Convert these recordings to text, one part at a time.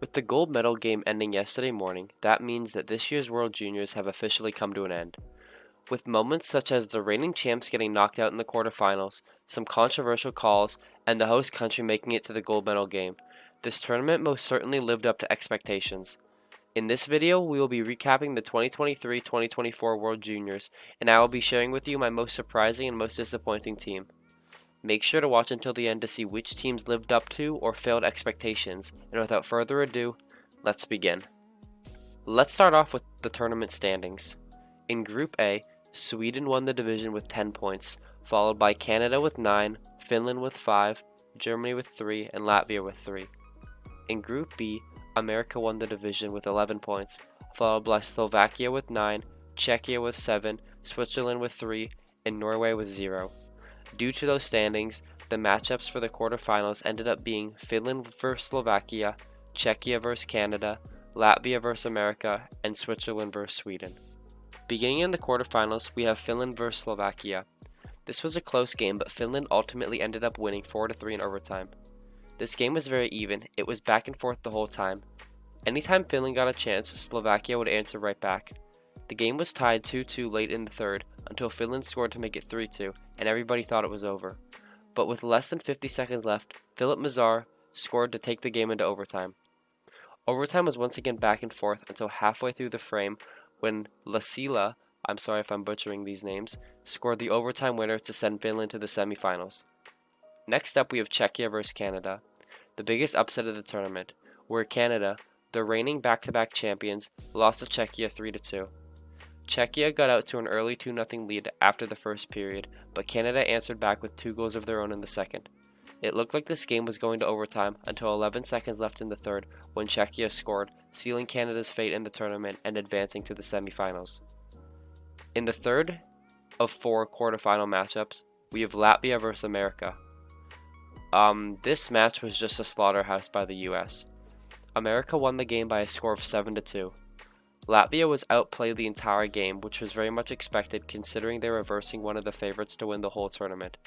With the gold medal game ending yesterday morning, that means that this year's World Juniors have officially come to an end. With moments such as the reigning champs getting knocked out in the quarterfinals, some controversial calls, and the host country making it to the gold medal game, this tournament most certainly lived up to expectations. In this video, we will be recapping the 2023-2024 World Juniors, and I will be sharing with you my most surprising and most disappointing team. Make sure to watch until the end to see which teams lived up to or failed expectations, and without further ado, let's begin. Let's start off with the tournament standings. In Group A, Sweden won the division with 10 points, followed by Canada with 9, Finland with 5, Germany with 3, and Latvia with 3. In Group B, America won the division with 11 points, followed by Slovakia with 9, Czechia with 7, Switzerland with 3, and Norway with 0. Due to those standings, the matchups for the quarterfinals ended up being Finland vs Slovakia, Czechia vs Canada, Latvia vs America, and Switzerland vs Sweden. Beginning in the quarterfinals, we have Finland vs Slovakia. This was a close game, but Finland ultimately ended up winning 4-3 in overtime. This game was very even. It was back and forth the whole time. Anytime Finland got a chance, Slovakia would answer right back. The game was tied 2-2 late in the third until Finland scored to make it 3-2, and everybody thought it was over. But with less than 50 seconds left, Filip Mazar scored to take the game into overtime. Overtime was once again back and forth until halfway through the frame when Lasila, I'm sorry if I'm butchering these names, scored the overtime winner to send Finland to the semifinals. Next up we have Czechia vs Canada, the biggest upset of the tournament, where Canada, the reigning back-to-back champions, lost to Czechia 3-2. Czechia got out to an early 2-0 lead after the first period, but Canada answered back with 2 goals of their own in the second. It looked like this game was going to overtime until 11 seconds left in the third when Czechia scored, sealing Canada's fate in the tournament and advancing to the semifinals. In the third of 4 quarterfinal matchups, we have Latvia vs America. This match was just a slaughterhouse by the US. America won the game by a score of 7-2. Latvia was outplayed the entire game, which was very much expected considering they were reversing one of the favorites to win the whole tournament.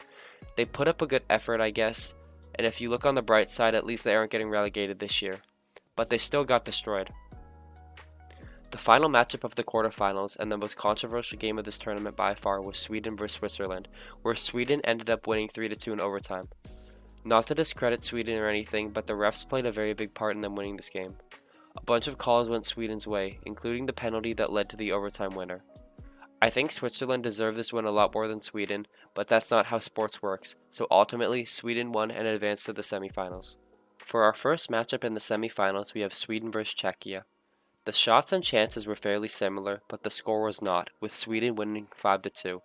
They put up a good effort, I guess, and if you look on the bright side, at least they aren't getting relegated this year. But they still got destroyed. The final matchup of the quarterfinals and the most controversial game of this tournament by far was Sweden vs Switzerland, where Sweden ended up winning 3-2 in overtime. Not to discredit Sweden or anything, but the refs played a very big part in them winning this game. A bunch of calls went Sweden's way, including the penalty that led to the overtime winner. I think Switzerland deserved this win a lot more than Sweden, but that's not how sports works, so ultimately Sweden won and advanced to the semifinals. For our first matchup in the semifinals, we have Sweden vs Czechia. The shots and chances were fairly similar, but the score was not, with Sweden winning 5-2.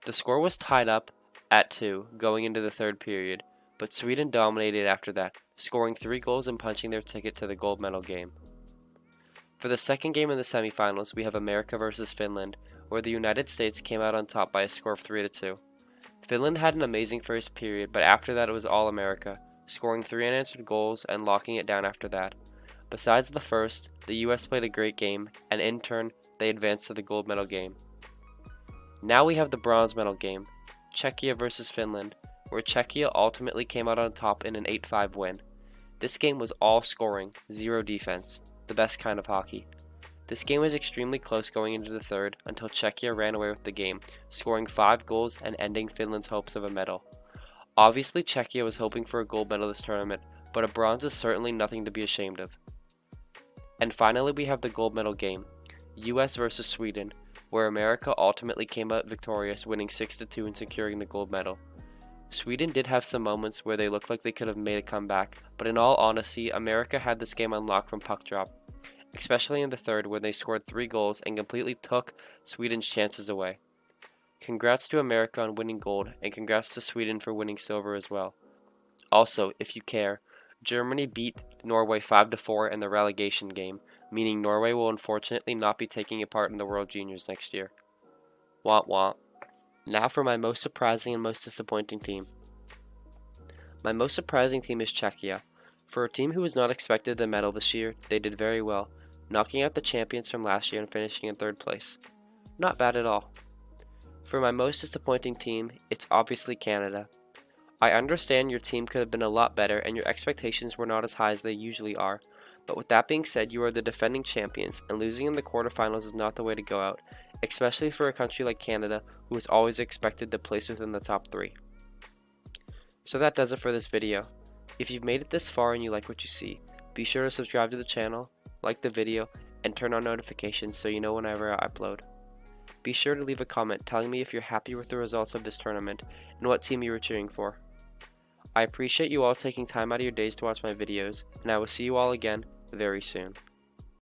The score was tied up at 2 going into the third period, but Sweden dominated after that, scoring 3 goals and punching their ticket to the gold medal game. For the second game in the semifinals, we have America vs Finland, where the United States came out on top by a score of 3-2. Finland had an amazing first period, but after that it was all America, scoring 3 unanswered goals and locking it down after that. Besides the first, the US played a great game, and in turn, they advanced to the gold medal game. Now we have the bronze medal game, Czechia vs Finland, where Czechia ultimately came out on top in an 8-5 win. This game was all scoring, 0 defense, the best kind of hockey. This game was extremely close going into the third until Czechia ran away with the game, scoring 5 goals and ending Finland's hopes of a medal. Obviously Czechia was hoping for a gold medal this tournament, but a bronze is certainly nothing to be ashamed of. And finally we have the gold medal game, US vs Sweden, where America ultimately came out victorious, winning 6-2 and securing the gold medal. Sweden did have some moments where they looked like they could have made a comeback, but in all honesty, America had this game unlocked from puck drop, especially in the third when they scored 3 goals and completely took Sweden's chances away. Congrats to America on winning gold, and congrats to Sweden for winning silver as well. Also, if you care, Germany beat Norway 5-4 in the relegation game, meaning Norway will unfortunately not be taking a part in the World Juniors next year. Womp womp. Now for my most surprising and most disappointing team. My most surprising team is Czechia. For a team who was not expected to medal this year, they did very well, knocking out the champions from last year and finishing in 3rd place. Not bad at all. For my most disappointing team, it's obviously Canada. I understand your team could have been a lot better and your expectations were not as high as they usually are, But with that being said, you are the defending champions, and losing in the quarterfinals is not the way to go out, especially for a country like Canada, who is always expected to place within the top 3. So that does it for this video. If you've made it this far and you like what you see, be sure to subscribe to the channel, like the video, and turn on notifications so you know whenever I upload. Be sure to leave a comment telling me if you're happy with the results of this tournament and what team you were cheering for. I appreciate you all taking time out of your days to watch my videos, and I will see you all again very soon.